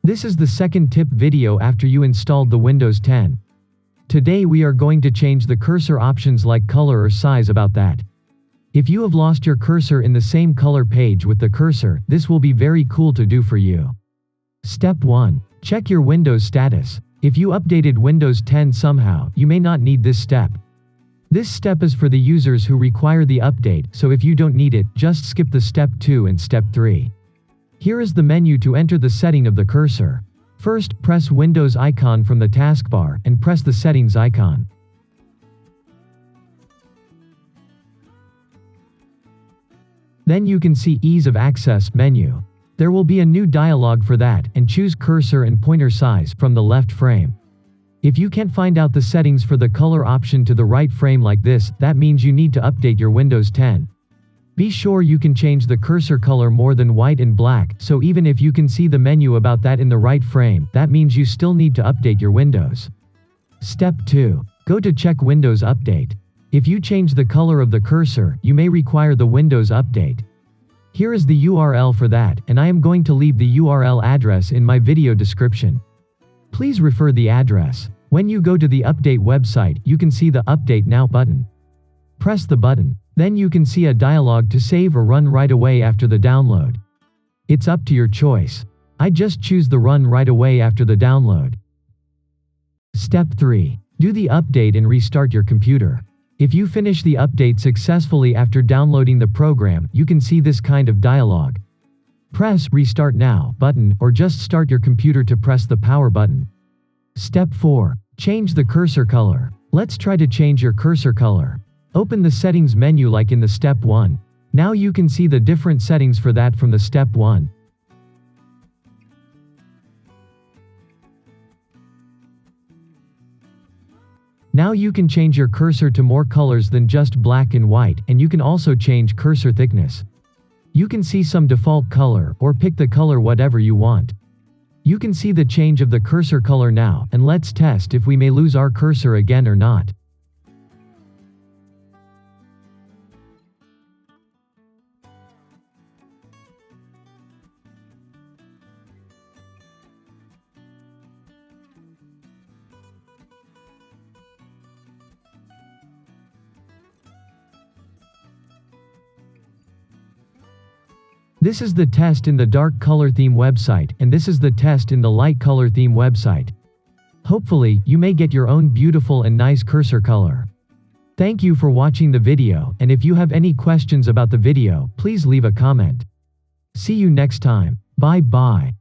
This is the second tip video after you installed the Windows 10. Today we are going to change the cursor options like color or size. About that. If you have lost your cursor in the same color page with the cursor, this will be very cool to do for you. Step 1. Check your Windows status. If you updated Windows 10 somehow, you may not need this step. This step is for the users who require the update, so if you don't need it, just skip the step 2 and step 3. Here is the menu to enter the setting of the cursor. First, press Windows icon from the taskbar and press the settings icon. Then you can see Ease of Access menu. There will be a new dialog for that, and choose cursor and pointer size from the left frame. If you can't find out the settings for the color option to the right frame like this, that means you need to update your Windows 10. Be sure you can change the cursor color more than white and black, so even if you can see the menu about that in the right frame, that means you still need to update your Windows. Step 2. Go to Check Windows Update. If you change the color of the cursor, you may require the Windows Update. Here is the URL for that, and I am going to leave the URL address in my video description. Please refer the address. When you go to the update website, you can see the Update Now button. Press the button. Then you can see a dialog to save or run right away after the download. It's up to your choice. I just choose the run right away after the download. Step 3. Do the update and restart your computer. If you finish the update successfully after downloading the program, you can see this kind of dialog. Press Restart Now button, or just start your computer to press the power button. Step 4. Change the cursor color. Let's try to change your cursor color. Open the settings menu like in the step 1. Now you can see the different settings for that from the step 1. Now you can change your cursor to more colors than just black and white, and you can also change cursor thickness. You can see some default color, or pick the color whatever you want. You can see the change of the cursor color now, and let's test if we may lose our cursor again or not. This is the test in the dark color theme website, and this is the test in the light color theme website. Hopefully, you may get your own beautiful and nice cursor color. Thank you for watching the video, and if you have any questions about the video, please leave a comment. See you next time. Bye bye.